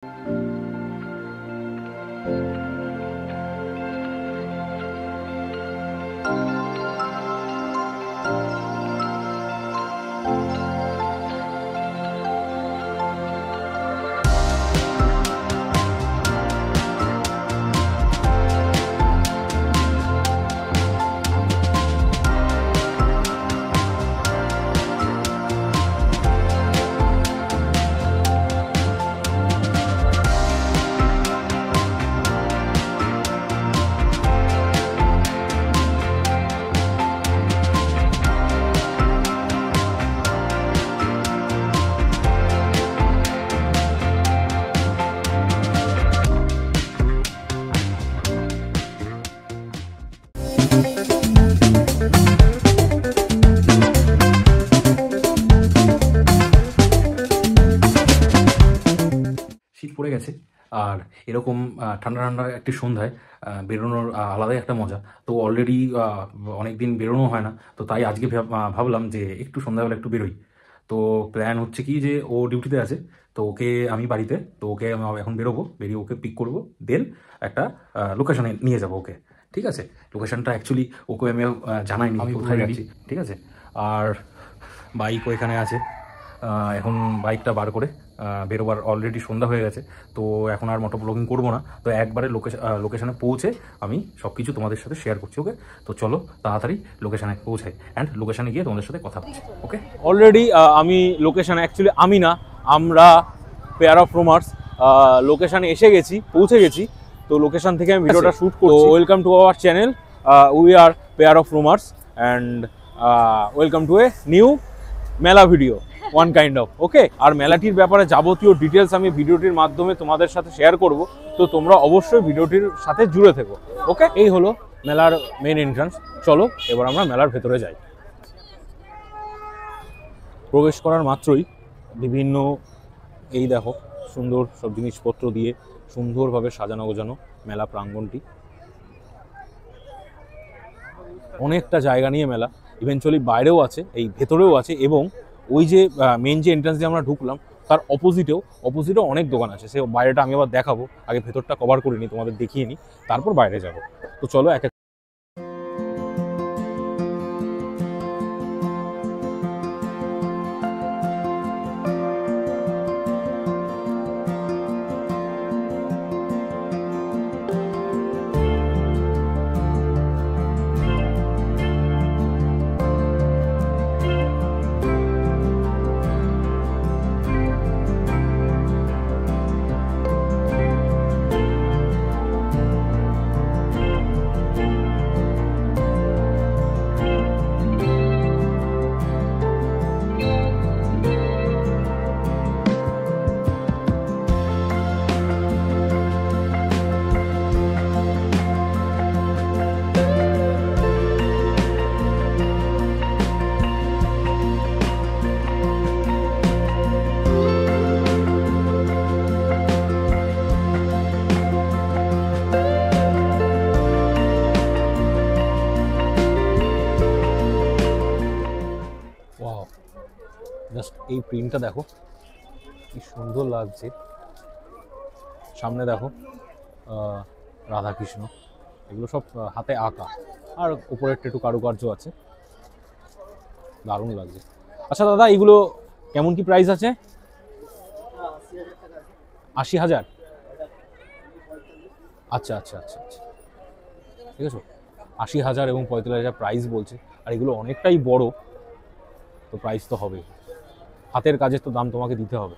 শীত পড়ে গেছে আর এরকম ঠান্ডা ঠান্ডা একটি সন্ধ্যায় বেরোনোর আলাদাই একটা মজা। তো অলরেডি অনেক দিন বেরোনো হয় না, তো তাই আজকে ভাবলাম যে একটু সন্ধ্যাবেলা একটু বেরোই। তো প্ল্যান হচ্ছে কি যে ও ডিউটিতে আছে, তো ওকে আমি বাড়িতে, তো ওকে আমি এখন বেরোবো, বেরিয়ে ওকে পিক করবো, দেন একটা লোকেশনে নিয়ে যাবো ওকে। ঠিক আছে, লোকেশনটা অ্যাকচুয়ালি ওকে আমি জানাইনি আমি কোথায় যাচ্ছি। ঠিক আছে, আর বাইক ওইখানে আছে। এখন বাইকটা বার করে বেরোবার অলরেডি সন্ধ্যা হয়ে গেছে, তো এখন আর মোটো ব্লগিং করবো না। তো একবারে লোকেশানে পৌঁছে আমি সব কিছু তোমাদের সাথে শেয়ার করছি। ওকে, তো চলো তাড়াতাড়ি লোকেশানে পৌঁছাই অ্যান্ড লোকেশানে গিয়ে তোমাদের সাথে কথা বলছি। ওকে, অলরেডি আমি লোকেশানে, অ্যাকচুয়ালি আমি না, আমরা পেয়ার অফ রোমার্স লোকেশানে এসে গেছি, পৌঁছে গেছি। তো লোকেশান থেকে আমি ভিডিওটা শ্যুট করছি। Welcome to our channel, we are pair of roamers and welcome to a new mela video one kind of. Okay, আর মেলাটির ব্যাপারে যাবতীয় ডিটেলস আমি ভিডিওটির মাধ্যমে তোমাদের সাথে শেয়ার করব, তো তোমরা অবশ্যই ভিডিওটির সাথে জুড়ে থেকো। ওকে, এই হলো মেলার মেন এন্ট্রান্স। চলো এবার আমরা মেলার ভেতরে যাই। প্রবেশ করার মাত্রই বিভিন্ন, এই দেখো সুন্দর সব জিনিসপত্র দিয়ে সুন্দরভাবে সাজানো গোজানো মেলা প্রাঙ্গণটি। অনেকটা জায়গা নিয়ে মেলা, ইভেনচুয়ালি বাইরেও আছে, এই ভেতরেও আছে, এবং ওই যে মেন যে এন্ট্রান্স দিয়ে আমরা ঢুকলাম তার অপোজিটেও অনেক দোকান আছে। সে বাইরেটা আমি আবার দেখাবো, আগে ভেতরটা কভার করে নিই, তোমাদের দেখিয়ে নিই, তারপর বাইরে যাব। তো চলো এক এক। জাস্ট এই প্রিন্টটা দেখো কি সুন্দর লাগছে। সামনে দেখো রাধাকৃষ্ণ, এগুলো সব হাতে আঁকা, আর উপরে একটু কারুকার্য আছে, দারুণ লাগছে। আচ্ছা দাদা, এগুলো কেমন কি প্রাইস আছে? 80,000। আচ্ছা আচ্ছা আচ্ছা আচ্ছা, ঠিক আছে। 80,000 এবং 45,000 প্রাইস বলছে, আর এগুলো অনেকটাই বড়, তো প্রাইস তো হবে, হাতের কাজের তো দাম তোমাকে দিতে হবে।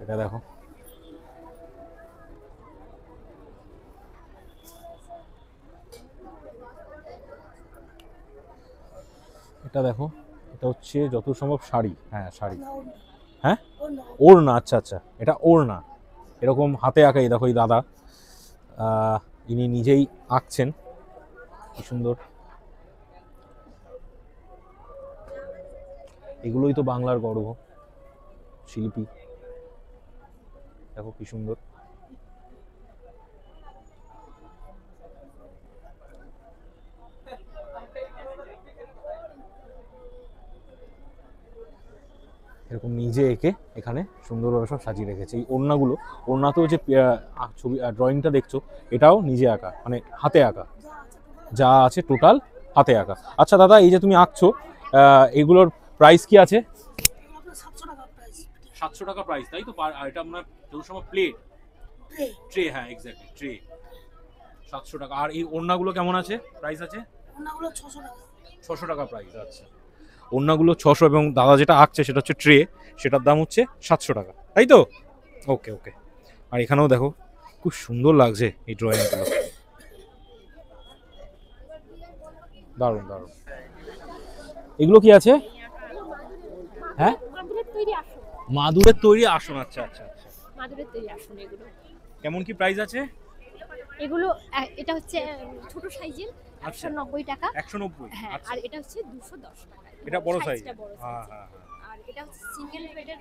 এটা দেখো, এটা দেখো, এটা হচ্ছে যত সম্ভব শাড়ি। হ্যাঁ শাড়ি, হ্যাঁ ওড়না। আচ্ছা আচ্ছা, এটা ওড়না, এরকম হাতে আঁকা। এই দেখো এই দাদা, ইনি নিজেই আঁকছেন, কি সুন্দর। এগুলোই তো বাংলার গর্ব, শিল্পী দেখো কি সুন্দর। এর এরকম নিজে এঁকে এখানে সুন্দরভাবে সব সাজিয়ে রেখেছে। এই ওড়নাতেও যে ছবি ড্রয়িংটা দেখছো এটাও নিজে আঁকা, মানে হাতে আঁকা, যা আছে টোটাল হাতে আঁকা। আচ্ছা দাদা, এই যে তুমি আঁকছো এগুলোর প্রাইস কি আছে? 700 টাকা প্রাইস, তাই তো? এটা আপনার যত সময় প্লেট ট্রে, হ্যাঁ এক্স্যাক্টলি ট্রে, 700 টাকা। আর এই ওড়নাগুলো কেমন আছে, প্রাইস আছে? ওড়নাগুলো 600 টাকা। 600 টাকা প্রাইস। আচ্ছা, ওড়নাগুলো 600 এবং দাদা যেটা আঁকছে সেটা হচ্ছে ট্রে, সেটার দাম হচ্ছে 700 টাকা, তাই তো? ওকে ওকে। আর এখানেও দেখো খুব সুন্দর লাগছে এই ড্রয়িংগুলো, দারুণ দারুণ। এগুলো কি আছে? হ্যাঁ, মাদুরের তৈরি আসন। আচ্ছা আচ্ছা আচ্ছা, মাদুরের তৈরি আসন এগুলো। কেমন কি প্রাইস আছে? এগুলো এটা হচ্ছে ছোট সাইজের 190 টাকা। 190? হ্যাঁ, আচ্ছা। আর এটা হচ্ছে 210 টাকা। এটা বড় সাইজ? হ্যাঁ হ্যাঁ। আর এটা হচ্ছে সিঙ্গেল বেডের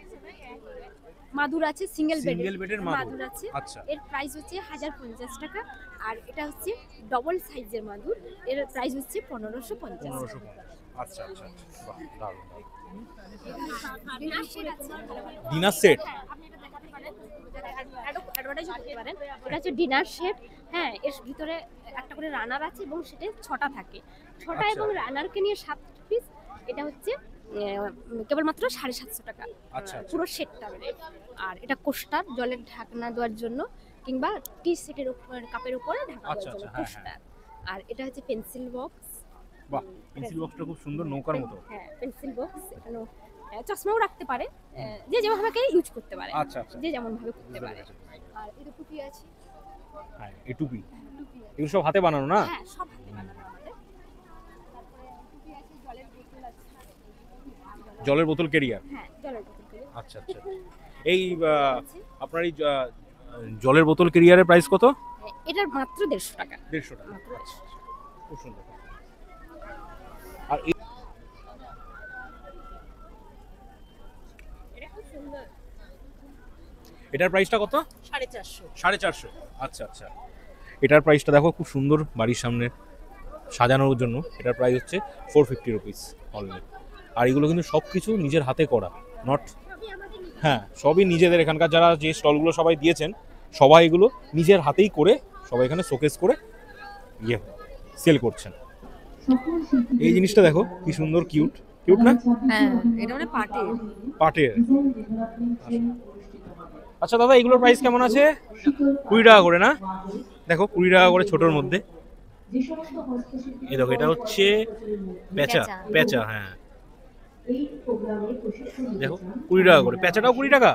মাদুর আছে, সিঙ্গেল বেডের মাদুর আছে। আচ্ছা। এর প্রাইস হচ্ছে 1050 টাকা। আর এটা হচ্ছে ডবল সাইজের মাদুর, এর প্রাইস হচ্ছে 1550 টাকা। আচ্ছা আচ্ছা, বাহ দারুণ। ডিনার সেট আছে। Dinner set? আপনি এটা দেখাতে পারেন, অ্যাডভার্টাইজ করতে পারেন। এটা হচ্ছে ডিনার সেট। হ্যাঁ, এর ভিতরে একটা করে রানার আছে এবং সেটা 6টা থাকে, 6টা এবং রানারকে নিয়ে 7 পিস। এটা হচ্ছে কেবলমাত্র 750 টাকা পুরো সেটটা। আর এটা কোস্টার, জলের ঢাকনা দেওয়ার জন্য কিংবা টি সেটের উপর কাপের উপরে ঢাকা দেওয়ার জন্য কোস্টার। আর এটা হচ্ছে পেন্সিল বক্স। বাহ, পেন্সিল বক্সটা খুব সুন্দর, নৌকার মতো। হ্যাঁ, পেন্সিল বক্স। এখানে চশমাও রাখতে পারে, যে যেভাবে ইউজ করতে পারে। আচ্ছা আচ্ছা, যে যেমন ভাবে করতে পারে। আর এই টুপি আছে। হ্যাঁ, এই টুপি এগুলো সব হাতে বানানো না? হ্যাঁ, সব হাতে বানানো আমাদের। তারপরে টুপি আছে, জলের বোতল আছে। জলের বোতল ক্যারিয়ার? হ্যাঁ, জলের বোতল ক্যারিয়ার। আচ্ছা আচ্ছা। এই আপনার এই জলের বোতল ক্যারিয়ারের প্রাইস কত? এটার মাত্র 150 টাকা। 150 টাকা। আচ্ছা, খুব সুন্দর। আর এটা খুব সুন্দর। এটার প্রাইসটা কত? 450। 450? আচ্ছা আচ্ছা। এটার প্রাইসটা দেখো, খুব সুন্দর, বাড়ির সামনে সাজানোর জন্য। এটার প্রাইস হচ্ছে 450 রুপিস অনলি। আর এগুলো কিন্তু সব কিছু নিজের হাতে করা, নট, হ্যাঁ সবই নিজেদের। এখানকার যারা যে স্টলগুলো সবাই দিয়েছেন সবাই এগুলো নিজের হাতেই করে সবাই এখানে শোকেস করে সেল করছেন। এই জিনিসটা দেখো কি সুন্দর, কিউট কিউট না? হ্যাঁ, এটা মানে পাটের। আচ্ছা দাদা, এগুলোর প্রাইস কেমন আছে? 20 টাকা করে না? দেখো 20 টাকা করে ছোটর মধ্যে। এই দেখো, এটা হচ্ছে পেঁচা, পেঁচা, হ্যাঁ দেখো 20 টাকা করে। পেঁচাটাও 20 টাকা?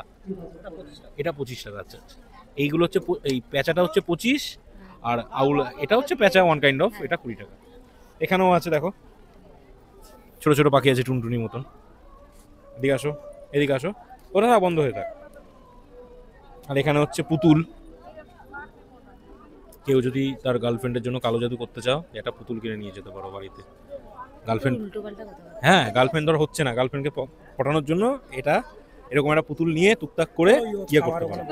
এটা 25 টাকা। আচ্ছা আচ্ছা। এইগুলো হচ্ছে, এই পেঁচাটা হচ্ছে 25, আর আউল এটা হচ্ছে পেঁচা ওয়ান কাইন্ড অফ, এটা 20 টাকা। এখানেও আছে দেখো ছোট ছোট পাখি আছে টুনটুনি মতন। এদিকে আসো, এদিকে আসো, ওরা বন্ধ হয়ে থাক। আর এখানে হচ্ছে পুতুল। কেউ যদি তার গার্লফ্রেন্ডের জন্য কালো জাদু করতে চাও, এটা পুতুল কিনে নিয়ে যেতে পারো বাড়িতে। গার্লফ্রেন্ড, হ্যাঁ গার্লফ্রেন্ড ধর হচ্ছে না, গার্লফ্রেন্ডকে পটানোর জন্য এটা এরকম একটা পুতুল নিয়ে টুকটাক করে ইয়ে করতে পারো,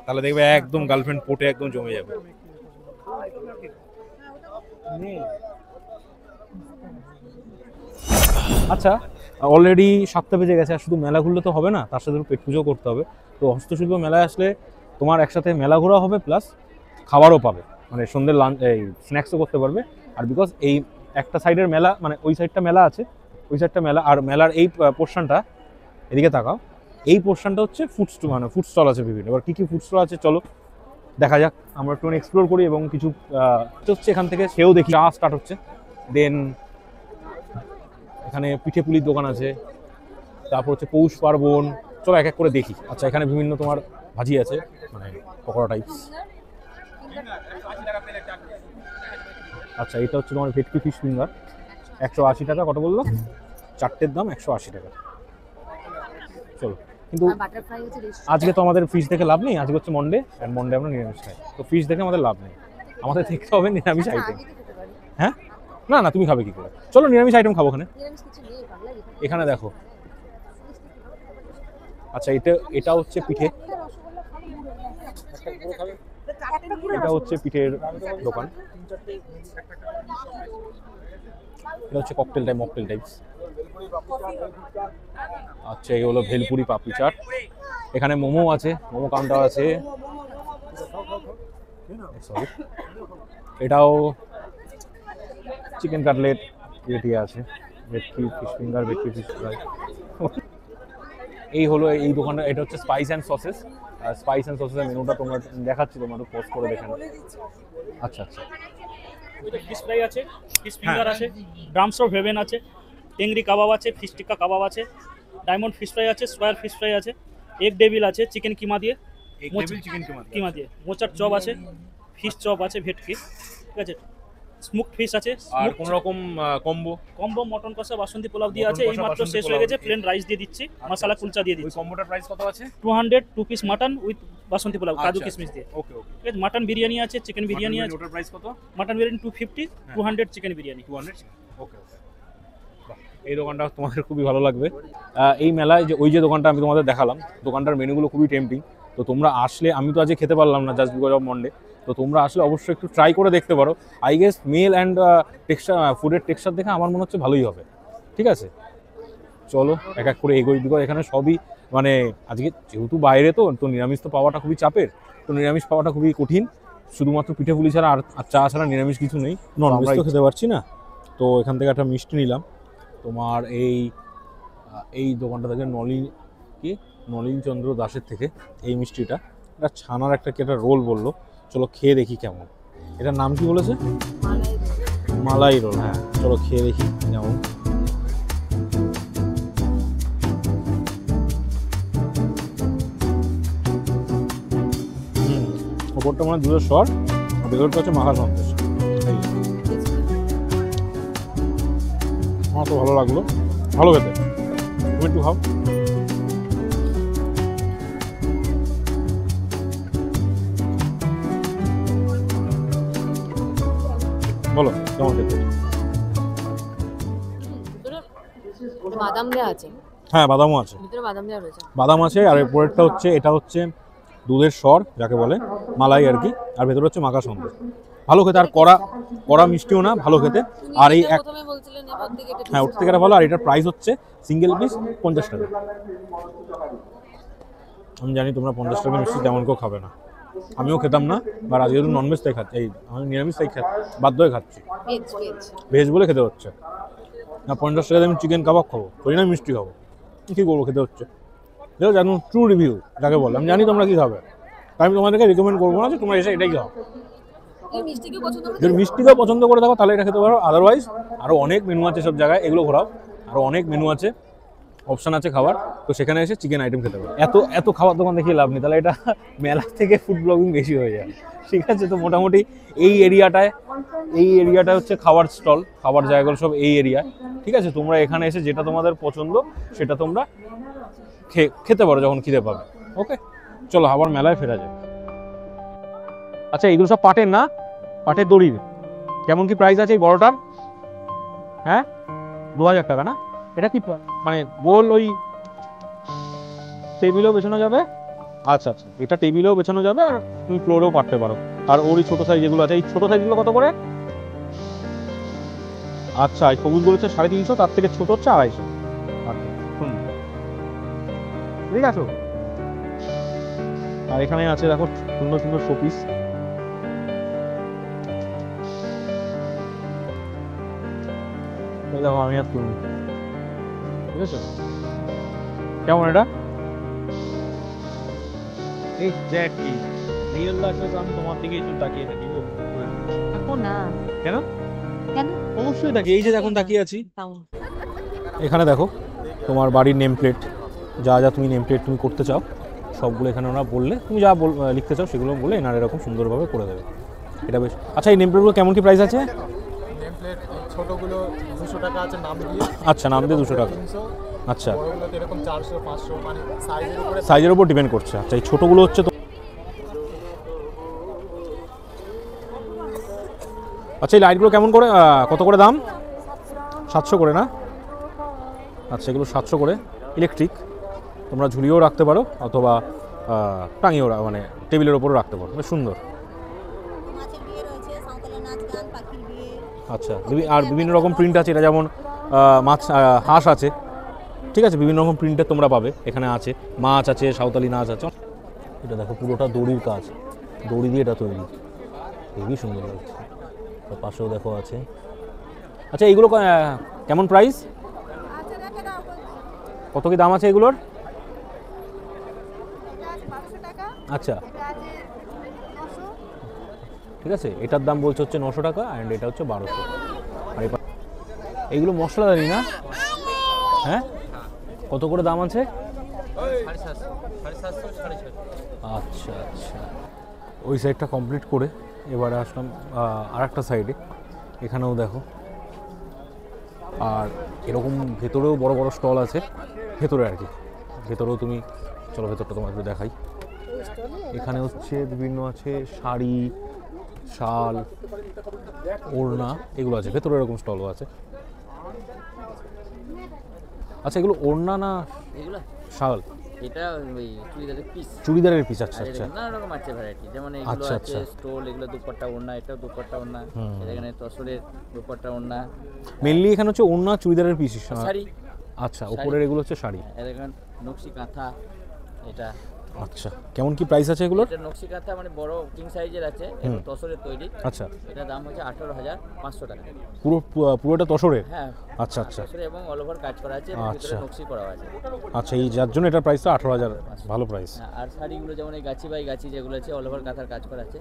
তাহলে দেখবে একদম গার্লফ্রেন্ড পোটে একদম জমে যাবে। আচ্ছা, অলরেডি 7টা বেজে গেছে, আর শুধু মেলা ঘুরলে তো হবে না, তার সাথে পেট পুজো করতে হবে। তো হস্তশিল্প মেলায় আসলে তোমার একসাথে মেলা ঘোরা হবে প্লাস খাবারও পাবে, মানে সন্ধ্যের লাঞ্চ, এই স্ন্যাক্সও করতে পারবে। আর বিকজ এই একটা সাইডের মেলা, মানে ওই সাইডটা মেলা আছে, ওই সাইডটা মেলা, আর মেলার এই পোর্শনটা, এদিকে তাকাও, এই পোর্শনটা হচ্ছে ফুড স্টল আছে বিভিন্ন। এবার কী কী ফুড স্টল আছে চলো দেখা যাক, আমরা একটু এক্সপ্লোর করি এবং কিছু হচ্ছে এখান থেকে সেও দেখি। চা স্টার্ট হচ্ছে, দেন এখানে পিঠে পুলির দোকান আছে, তারপর হচ্ছে পৌষ পার্বণ। চলো এক এক করে দেখি। আচ্ছা, এখানে বিভিন্ন তোমার ভাজি আছে, মানে পকোড়া টাইপস। আচ্ছা, এটা হচ্ছে তোমার ভেটকি ফিশ ফিঙ্গার, 180 টাকা। কত বললো? চারটের দাম 180 টাকা। চলো, কিন্তু আজকে তো আমাদের ফিশ দেখে লাভ নেই, আজকে হচ্ছে মন্ডে, আর মন্ডে আমরা নিরামিষ খাই, তো ফিশ দেখে আমাদের লাভ নেই, আমাদের দেখতে হবে নিরামিষ আইটেম। হ্যাঁ, না না, তুমি খাবে কি করে? চলো নিরামিষ আইটেম খাবো ওখানে। এখানে দেখো, আচ্ছা এটা হচ্ছে পিঠে, এটা হচ্ছে পিঠের দোকান। এটা হচ্ছে ককটেল টাইপ, মকটেল টাইপস। আচ্ছা এই হলো ভেলপুরি পাপড়ি চাট। এখানে মোমো আছে, মোমো কাউন্টার আছে। সরি, এটাও চিকেন কাটলেট রেডি আছে, ভেটকি ফিশ ফিঙ্গার, ভেটকি ফিশ ফ্রাই। এই হলো এই দোকানটা, এটা হচ্ছে spice and sauces. Spice and সসেসের মেনুটা তোমরা দেখাচ্ছি, তোমরা একটু পজ করে দেখে নাও। আচ্ছা আচ্ছা, ওইটা ফিশ ফ্রাই আছে, ফিশ ফিঙ্গার আছে, ড্রামস অফ হেভেন আছে, টেংরি কাবাব আছে, ফিশ টিক্কা কাবাব আছে, ডায়মন্ড ফিশ ফ্রাই আছে, স্কোয়ার ফিশ ফ্রাই আছে, এগ ডেভিল আছে চিকেন কিমা দিয়ে, কিমা দিয়ে, মোচার চপ আছে, ফিশ চপ আছে, ভেটকি, ঠিক আছে, স্মোকড ফিশ আছে, আর কোন রকম কম্বো? কম্বো মটন কষা বাসন্তী পোলাও দিয়ে আছে, মটন এই কষা, মাত্র বাসন্তী শেষ হয়ে পোলাও গেছে, দিয়ে। প্লেন রাইস দিয়ে দিচ্ছি, মশলা কুলচা দিয়ে ওই দিচ্ছি। কম্বোটার প্রাইস কত আছে? 200 2 পিস মাটন উইথ বাসন্তী পোলাও, কাজু আচ্ছা, কিশমিশ দিয়ে, ওকে ওকে। ঠিক আছে। মাটন বিরিয়ানি আছে, চিকেন বিরিয়ানি আছে, ওটার প্রাইস কত? Mutton biryani 250, 200 chicken biryani. 200, ওকে ওকে। এই দোকানটা তোমাদের খুবই ভালো লাগবে। এই মেলায় যে ওই যে দোকানটা আমি তোমাদের দেখালাম, দোকানটার মেনুগুলো খুবই টেম্পটিং। তো তোমরা আসলে, আমি তো আজকে খেতে পারলাম না জাস্ট বিকজ অফ মন্ডে, তো তোমরা আসলে অবশ্যই একটু ট্রাই করে দেখতে পারো। I guess male and texture, ফুডের টেক্সচার দেখে আমার মনে হচ্ছে ভালোই হবে। ঠিক আছে, চলো এক এক করে এগোই, বিকজ এখানে সবই মানে আজকে যেহেতু বাইরে তো নিরামিষ তো পাওয়াটা খুবই চাপের, তো নিরামিষ পাওয়াটা খুবই কঠিন। শুধুমাত্র পিঠে পুলি ছাড়া আর চা ছাড়া নিরামিষ কিছু নেই, ননভেজ তো খেতে পারছি না। তো এখান থেকে একটা মিষ্টি নিলাম তোমার এই দোকানটা থেকে নলিনচন্দ্র দাসের থেকে এই মিষ্টিটা, এটা ছানার একটা কি একটা রোল বললো, চলো খেয়ে দেখি কেমন। এটার নাম কি বলেছে? মালাই রোল। হ্যাঁ চলো খেয়ে দেখি কেমন। ওপরটা মানে দুধের স্বর, আর ভেতরটা হচ্ছে মাখা সন্দেশ। আমার তো ভালো লাগলো, ভালো খেতে। তুমি একটু খাও। বলো কেমন খেতে? বাদাম দেওয়া আছে, হ্যাঁ বাদামও আছে, ভিতরে বাদাম দেওয়া রয়েছে। বাদাম আছে। আর এরপরেরটা হচ্ছে, এটা হচ্ছে দুধের স্বর যাকে বলে, মালাই আর কি, আর ভেতরে হচ্ছে মাখা সন্দেশ। ভালো খেতে, আর কড়া মিষ্টিও না, ভালো খেতে। আর এই এক, প্রথমে বলছিলেন এবার থেকে এটা হ্যাঁ ওর থেকে এটা ভালো। আর এটার প্রাইস হচ্ছে সিঙ্গেল পিস 50 টাকা। আমি জানি তোমরা 50 টাকা মিষ্টি তেমন কেউ খাবে না, আমিও খেতাম না, বা আজকে যেহেতু ননভেজ তাই খাচ্ছি, আমি নিরামিষ তাই বাধ্য হয়ে খাচ্ছি, ভেজ বলে খেতে হচ্ছে না। 50 টাকাতে আমি চিকেন কাবাব খাবো, ওই না মিষ্টি খাবো, কী করবো, খেতে হচ্ছে। দেখো জানো ট্রু রিভিউ যাকে বলে, আমি জানি তোমরা কী খাবে, তাই আমি তোমাদেরকে রিকমেন্ড করবো না যে তোমরা এসে এটাই খাও। যদি মিষ্টিকেও পছন্দ করে থাকো তাহলে এটা খেতে পারো, আদারওয়াইজ আরও অনেক মেনু আছে সব জায়গায়, এগুলো ঘোরাও, আরও অনেক মেনু আছে, অপশান আছে খাবার, তো সেখানে এসে চিকেন আইটেম খেতে পারো। এত খাবার দোকান দেখিয়ে লাভ নেই, তাহলে এটা মেলা থেকে ফুড ব্লগিং বেশি হয়ে যায়। ঠিক আছে, তো মোটামুটি এই এরিয়াটায় হচ্ছে খাবার স্টল, খাবার জায়গাগুলো সব এই এরিয়া। ঠিক আছে, তোমরা এখানে এসে যেটা তোমাদের পছন্দ সেটা তোমরা খেতে পারো যখন খিদে পাবে। ওকে, চলো আবার মেলায় ফেরা যায়। আচ্ছা এগুলো সব পাটের না, পাটের দড়ির। কেমন কি প্রাইস আছে এই বড়টার? হ্যাঁ 2000 টাকা না? এটা কি মানে গোল ওই টেবিলেও বেছানো যাবে? আচ্ছা আচ্ছা, এটা টেবিলেও বেছানো যাবে, আর তুমি ফ্লোরেও পারতে পারো। আর ওরই ছোট সাইজ যেগুলো আছে, এই ছোট সাইজগুলো কত করে? আচ্ছা এই সবুজগুলো হচ্ছে 350, তার থেকে ছোট হচ্ছে 250। আচ্ছা ঠিক আছে। আর এখানে আছে দেখো সুন্দর সুন্দর শোপিস। দেখো আমি আর তুমি, ঠিক আছে কেমন এটা? এক্স্যাক্টলি রিয়েল লাগলে তো আমি তোমার দিকে একটু তাকিয়ে থাকি। না কেন? কেন? অবশ্যই তাকিয়ে, এই যে এখন তাকিয়ে আছি। এখানে দেখো তোমার বাড়ির নেম প্লেট, যা যা তুমি নেম প্লেট তুমি করতে চাও সবগুলো এখানে ওরা বললে, তুমি যা লিখতে চাও সেগুলো বলে এনারা এরকম সুন্দরভাবে করে দেবে। এটা বেশ। আচ্ছা এই নেম প্লেটগুলো কেমন কি প্রাইস আছে? নেম প্লেট ছোটগুলো 200 টাকা আছে নাম দিয়ে। আচ্ছা নাম দিয়ে 200 টাকা। আচ্ছা বড়গুলো এরকম 400 500, মানে সাইজের উপর ডিপেন্ড করছে। আচ্ছা এই ছোটগুলো হচ্ছে তো, আচ্ছা এই লাইটগুলো কেমন করে, কত করে দাম? 700 করে না? আচ্ছা এগুলো 700 করে, ইলেকট্রিক। তোমরা ঝুলিয়েও রাখতে পারো অথবা টাঙিয়েও, মানে টেবিলের ওপরও রাখতে পারো, বেশ সুন্দর। আচ্ছা আর বিভিন্ন রকম প্রিন্ট আছে, এটা যেমন মাছ হাঁস আছে, ঠিক আছে, বিভিন্ন রকম প্রিন্টের তোমরা পাবে এখানে আছে, মাছ আছে, সাঁওতালি নাচ আছে। এটা দেখো পুরোটা দড়ির কাজ, দড়ি দিয়ে এটা তৈরি, হেবি সুন্দর লাগছে। তার পাশেও দেখো আছে। আচ্ছা এইগুলো কেমন প্রাইস, কত কি দাম আছে এগুলোর? আচ্ছা ঠিক আছে, এটার দাম বলছে হচ্ছে 900 টাকা অ্যান্ড এটা হচ্ছে 1200। আর এইগুলো মশলাদারি না? হ্যাঁ, কত করে দাম আছে? 750, আচ্ছা আচ্ছা, ওই সাইডটা কমপ্লিট করে এবারে আসলাম আর একটা সাইডে, এখানেও দেখো। আর এরকম ভেতরেও বড় বড় স্টল আছে, ভেতরে আর কি, ভেতরেও তুমি চলো ভেতরটা তোমাকে দেখাই। এখানে হচ্ছে বিভিন্ন আছে শাড়ি, শাল, ওড়না, এগুলো আছে ভেতরে, এরকম স্টলও আছে। আচ্ছা এগুলো ওড়না না এগুলো শাল? এটা ওই চুড়িদারের পিস, চুড়িদারের পিস। আচ্ছা আচ্ছা নানা রকম আছে ভ্যারাইটি, যেমন এগুলো আচ্ছা, আছে আচ্ছা। স্টোল, এগুলো দুপাট্টা ওড়না, এটাও দুপাট্টা ওড়না, এখানে তসরের দুপাট্টা ওড়না। মেনলি এখানে হচ্ছে ওড়না চুড়িদারের পিস, শাড়ি। আচ্ছা, উপরের এগুলো হচ্ছে শাড়ি। এখানে নকশি কাঁথা, এটা আচ্ছা কেমন কি প্রাইস আছে এগুলোর? এটা নকশি কাঁথা মানে বড় কিং সাইজের আছে, এটা তসরের তৈরি। আচ্ছা, এটা দাম হচ্ছে 18,500 টাকা। পুরোটা তসরের? হ্যাঁ আচ্ছা আচ্ছা তসরের এবং অল ওভার কাজ করা আছে, ভিতরে নকশি করা আছে। আচ্ছা, এই যার জন্য এটার প্রাইসটা 18,000, ভালো প্রাইস। আর শাড়িগুলো যেমন এই গাছি বাই গাছি যেগুলো আছে অল ওভার কাঁথার কাজ করা আছে,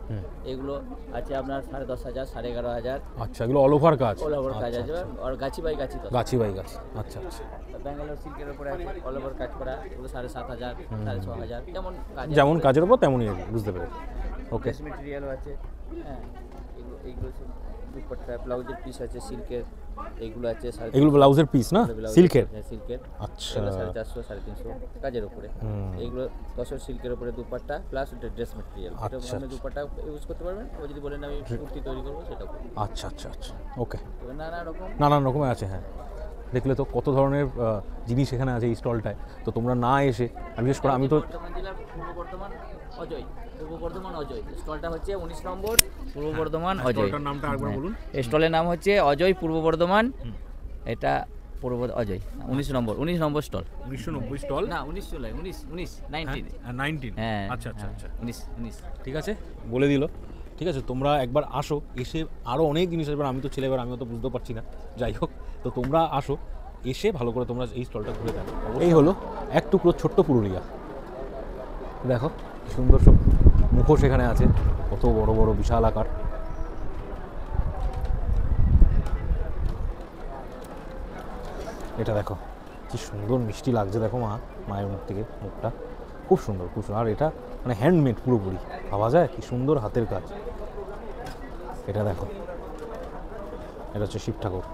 এগুলো আছে আপনার 10,500, 11,500। আচ্ছা, এগুলো অল ওভার কাজ? অল ওভার কাজ আছে, আর গাছি বাই গাছি, গাছি বাই গাছি। আচ্ছা আচ্ছা, ব্যাঙ্গালোর সিল্কের উপরে আছে অল ওভার কাজ করা, এগুলো 7,500, 6,500, যেমন কাজের উপর তেমনই আর কি, বুঝতে পেরেছি। ওকে, মেটেরিয়ালও আছে। হ্যাঁ, এইগুলো দুপাট্টা, ব্লাউজের পিস আছে সিল্কের, এইগুলো আছে। এগুলো ব্লাউজের পিস না, সিল্কের? সিল্কের। আচ্ছা, 450, 350 কাজের উপরে। এইগুলো তসর সিল্কের উপরে দুপাট্টা প্লাস ড্রেস মেটেরিয়াল। আচ্ছা, আপনি দুপাট্টা ইউজ করতে পারবেন, আবার যদি বলেন আমি কুর্তি তৈরি করবো সেটাও করবো। আচ্ছা আচ্ছা আচ্ছা, ওকে। নানান রকম আছে। হ্যাঁ, দেখলে তো কত ধরনের জিনিস এখানে আছে এই স্টলটায়। তো তোমরা না এসে, আর বিশেষ করে আমি তো বর্ধমান জেলার পূর্ব বর্ধমান অজয় স্টলটা হচ্ছে 19 নম্বর, পূর্ব বর্ধমান অজয়। স্টলটার নামটা আরেকবার বলুন। স্টলের নাম হচ্ছে অজয় পূর্ব বর্ধমান, এটা পূর্ব অজয় 19 নম্বর স্টল। 1990 স্টল না, 19 হ্যাঁ, আচ্ছা আচ্ছা আচ্ছা, 19 ঠিক আছে, বলে দিল। ঠিক আছে, তোমরা একবার আসো, এসে আরও অনেক জিনিস আসবে। আমি তো ছেলে, এবার আমিও তো বুঝতে পারছি না, যাই হোক। তো তোমরা আসো, এসে ভালো করে তোমরা এই স্টলটা ঘুরে দেখো। এই হলো এক টুকরো ছোট্ট পুরুলিয়া। দেখো কি সুন্দর সব মুখোশ এখানে আছে, কত বড় বড় বিশাল আকার। এটা দেখো কি সুন্দর মিষ্টি লাগছে, দেখো মায়ের মুখ থেকে মুখটা, খুব সুন্দর খুব সুন্দর। আর এটা মানে হ্যান্ডমেড পুরোপুরি, ভাবা যায় কি সুন্দর হাতের কাজ। এটা দেখো, এটা হচ্ছে শিব ঠাকুর,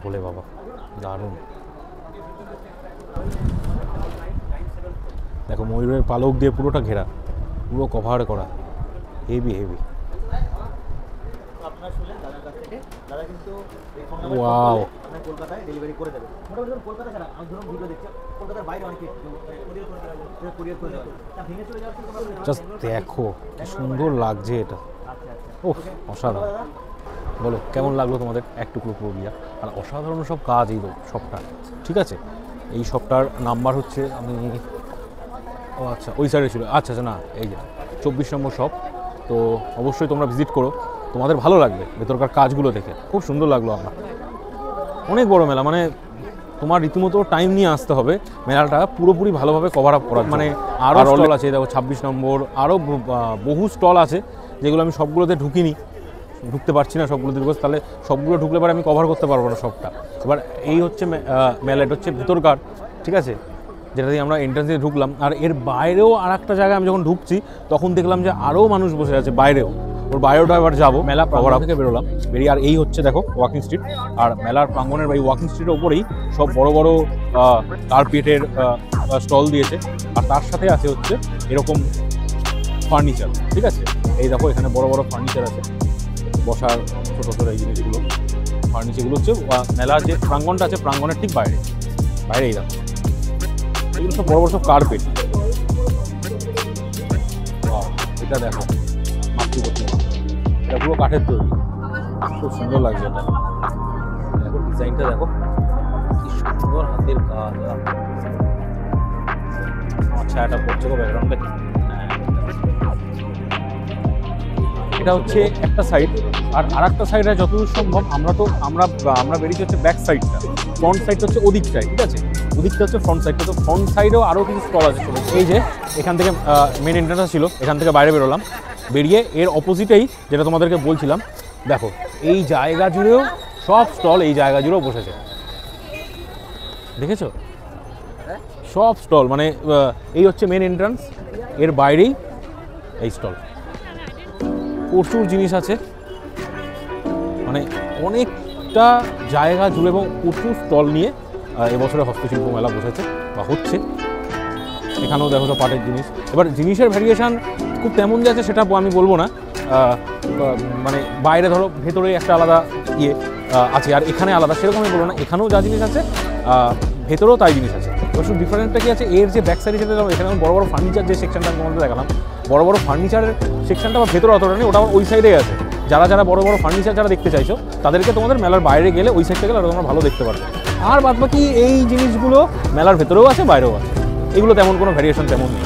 বলে বাবা দারুণ। দেখো ময়ূরের পালক দিয়ে পুরোটা ঘেরা, পুরো কভার করা, হেভি হেভি। দাদা কিন্তু ওয়াও, আপনার কলকাতায় ডেলিভারি করে দেবে। মোটামুটি কলকাতা ছাড়া আমি ধরুন ভিডিও দেখছি, কলকাতার বাইরে অনেকে কুরিয়ার করে দেবে, তা ভেঙে চলে যাওয়ার জাস্ট দেখো কি সুন্দর লাগছে এটা। ও অসাধারণ। বলো কেমন লাগলো তোমাদের এক টুকরো পুরুলিয়া? আর অসাধারণ সব কাজ এই শপটা, ঠিক আছে। এই শপটার নাম্বার হচ্ছে, আমি ও আচ্ছা ওই সাইডে ছিল, আচ্ছা আচ্ছা, না এই যে 24 নম্বর শপ। তো অবশ্যই তোমরা ভিজিট করো, তোমাদের ভালো লাগবে ভেতরকার কাজগুলো দেখে, খুব সুন্দর লাগলো আমার। অনেক বড় মেলা, মানে তোমার রীতিমতো টাইম নিয়ে আসতে হবে মেলাটা পুরোপুরি ভালোভাবে কভার আপ করার। মানে আরও স্টল আছে, দেখো 26 নম্বর, আরও বহু স্টল আছে যেগুলো আমি সবগুলোতে ঢুকতে পারছি না সবগুলোতে, বিকজ তাহলে সবগুলো ঢুকলে পরে আমি কভার করতে পারবো না সবটা। এবার এই হচ্ছে মেলা, এটা হচ্ছে ভেতরকার, ঠিক আছে, যেটা দিয়ে আমরা এন্ট্রান্স দিয়ে ঢুকলাম। আর এর বাইরেও আর একটা জায়গায় আমি যখন ঢুকছি তখন দেখলাম যে আরও মানুষ বসে আছে বাইরেও, ওর বাইরেওটা এবার যাবো। মেলা প্রাঙ্গণ থেকে বেরোলাম, বেরিয়ে আর এই হচ্ছে দেখো ওয়াকিং স্ট্রিট। আর মেলার প্রাঙ্গণের এই ওয়াকিং স্ট্রিটের ওপরেই সব বড় বড় কার্পেটের স্টল দিয়েছে। আর তার সাথে আছে হচ্ছে এরকম ফার্নিচার, ঠিক আছে। এই দেখো এখানে বড় বড় ফার্নিচার আছে, বসার ছোটো ছোটো এই জিনিসগুলো। ফার্নিচারগুলো হচ্ছে মেলার যে প্রাঙ্গণটা আছে, প্রাঙ্গণের ঠিক বাইরেই দেখো এগুলো সব বড় বড় সব কার্পেট। এটা দেখো মাতৃ প্রতিমা, এটা পুরো কাঠের তৈরি, খুব সুন্দর লাগছে এটা। দেখো ডিজাইনটা দেখো, সুন্দর হাতের কাজ। আমার ছায়াটা পড়ছে গো ব্যাকগ্রাউন্ডে। এটা হচ্ছে একটা সাইড, আর আরেকটা সাইডে যতদূর সম্ভব আমরা বেরিয়েছি হচ্ছে ব্যাক সাইডটা, ফ্রন্ট সাইডটা হচ্ছে ওদিকটাই, ঠিক আছে? ওদিকটা হচ্ছে ফ্রন্ট সাইডটা। তো ফ্রন্ট সাইডেও আরও কিছু স্টল আছে। এই যে এখান থেকে মেন এন্ট্রান্স ছিল, এখান থেকে বাইরে বেরোলাম, বেরিয়ে এর অপোজিটেই যেটা তোমাদেরকে বলছিলাম, দেখো এই জায়গা জুড়েও সব স্টল এই জায়গা জুড়েও বসেছে, দেখেছো? সব স্টল, মানে এই হচ্ছে মেন এন্ট্রান্স, এর বাইরেই এই স্টল। প্রচুর জিনিস আছে, মানে অনেকটা জায়গা জুড়ে এবং প্রচুর স্টল নিয়ে এবছরে হস্তশিল্প মেলা বসেছে বা হচ্ছে। এখানেও দেখো তো পাটের জিনিস। এবার জিনিসের ভ্যারিয়েশান খুব তেমন যে আছে সেটা আমি বলবো না, মানে বাইরে ধরো ভেতরে একটা আলাদা ইয়ে আছে আর এখানে আলাদা, সেরকম আমি বলবো না। এখানেও যা জিনিস আছে ভেতরেও তাই জিনিস আছে। এবার শুধু ডিফারেন্সটা কি আছে, এর যে ব্যাক সাইডে যেতে যাবো, এখানে বড় বড় ফার্নিচার যে সেকশনটা আমি তোমাদের দেখালাম, বড় বড় ফার্নিচারের সেকশনটা বা ভেতরে অতটা নেই, ওটা ওই সাইডেই আছে। যারা বড় বড় ফার্নিচার যারা দেখতে চাইছো তাদেরকে তোমাদের মেলার বাইরে গেলে ওই সাইডটা গেলে তোমরা ভালো দেখতে পারবে। আর বাদ বাকি এই জিনিসগুলো মেলার ভেতরেও আছে বাইরেও আছে, এগুলো তেমন কোনো ভ্যারিয়েশন তেমন নেই,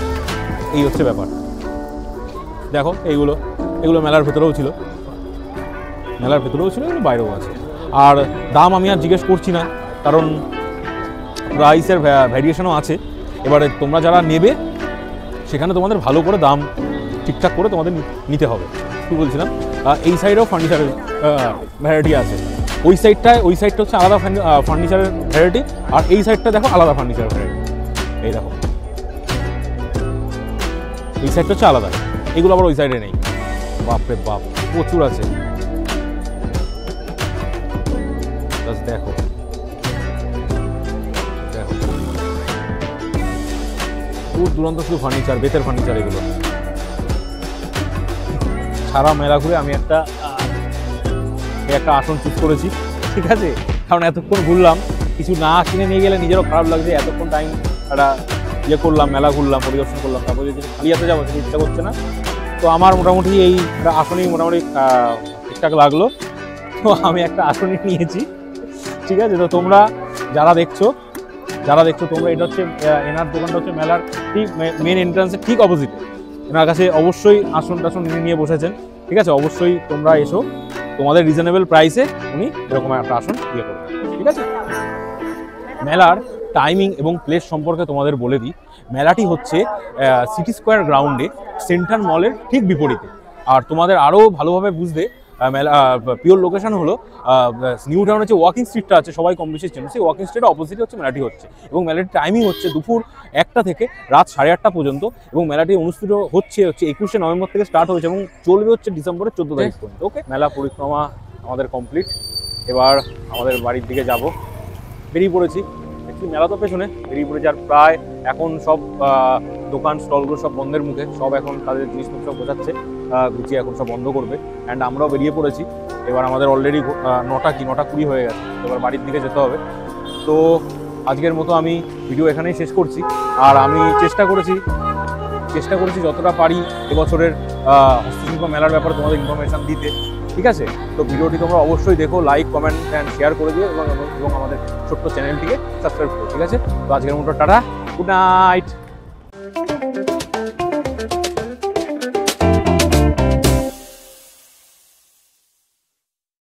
এই হচ্ছে ব্যাপার। দেখো এগুলো মেলার ভেতরেও ছিল, এগুলো বাইরেও আছে। আর দাম আমি আর জিজ্ঞেস করছি না, কারণ প্রাইসের ভ্যারিয়েশনও আছে। এবারে তোমরা যারা নেবে সেখানে তোমাদের ভালো করে দাম ঠিকঠাক করে তোমাদের নিতে হবে। কি বলছিলাম, এই সাইডেও ফার্নিচারের ভ্যারাইটি আছে, ওই সাইডটা হচ্ছে আলাদা ফার্নিচারের ভ্যারাইটি, আর এই সাইডটা দেখো আলাদা ফার্নিচারের ভ্যারাইটি। এই দেখো এই সাইডটা হচ্ছে আলাদা, এগুলো আবার ওই সাইডে নেই। বাপরে বাপ, প্রচুর আছে। দেখো দূর দূরান্ত শুধু ফার্নিচার, বেতের ফার্নিচার। এগুলো সারা মেলা ঘুরে আমি একটা আসন চুজ করেছি, ঠিক আছে? কারণ এতক্ষণ ঘুরলাম, কিছু না কিনে নিয়ে গেলে নিজেরও খারাপ লাগছে। এতক্ষণ টাইম একটা ইয়ে করলাম, মেলা ঘুরলাম, পরিদর্শন করলাম, তারপরে যদি খালি হাতে যাবো সেটা ইচ্ছা করছে না। তো আমার মোটামুটি এই আসনই মোটামুটি ঠিকঠাক লাগলো, তো আমি একটা আসনই নিয়েছি, ঠিক আছে? তো তোমরা যারা দেখছো তোমরা, এটা হচ্ছে এনার দোকানটা হচ্ছে মেলার ঠিক মেন এন্ট্রান্সের ঠিক অপোজিটে। এনার কাছে অবশ্যই আসন টাসন নিয়ে বসেছেন, ঠিক আছে? অবশ্যই তোমরা এসো, তোমাদের রিজনেবল প্রাইসে উনি এরকম একটা আসন ইয়ে করবেন, ঠিক আছে? মেলার টাইমিং এবং প্লেস সম্পর্কে তোমাদের বলে দিই। মেলাটি হচ্ছে সিটি স্কোয়ার গ্রাউন্ডে সেন্ট্রাল মলের ঠিক বিপরীতে। আর তোমাদের আরও ভালোভাবে বুঝতে মেলা পিওর লোকেশন হলো নিউ টাউন হচ্ছে ওয়াকিং স্ট্রিটটা আছে, সবাই কম বেশি চেন, সেই ওয়াকিং স্ট্রিটের অপোজিটে হচ্ছে মেলাটি হচ্ছে। এবং মেলাটির টাইমিং হচ্ছে দুপুর 1টা থেকে রাত 8:30 পর্যন্ত। এবং মেলাটি অনুষ্ঠিত হচ্ছে 21শে নভেম্বর থেকে স্টার্ট হয়েছে এবং চলবে হচ্ছে ডিসেম্বরের 14 তারিখ পর্যন্ত। ওকে, মেলা পরিক্রমা আমাদের কমপ্লিট। এবার আমাদের বাড়ির দিকে যাব, বেরিয়ে পড়েছি। অ্যাকচুয়ালি মেলা তো পেছনে, বেরিয়ে পড়েছি। আর প্রায় এখন সব দোকান স্টলগুলো সব বন্ধের মুখে, সব এখন তাদের জিনিসপত্র বোঝাচ্ছে, গুছিয়ে এখন সব বন্ধ করবে। অ্যান্ড আমরাও বেরিয়ে পড়েছি। এবার আমাদের অলরেডি 9:20 হয়ে গেছে, এবার বাড়ির দিকে যেতে হবে। তো আজকের মতো আমি ভিডিও এখানেই শেষ করছি। আর আমি চেষ্টা করেছি যতটা পারি এবছরের হস্তশিল্প মেলার ব্যাপারে তোমাদের ইনফরমেশান দিতে, ঠিক আছে? তো ভিডিওটি তোমরা অবশ্যই দেখো, লাইক, কমেন্ট অ্যান্ড শেয়ার করে দিও এবং আমাদের ছোট্ট চ্যানেলটিকে সাবস্ক্রাইব করো, ঠিক আছে? তো আজকের মতো টাটা, গুড নাইট।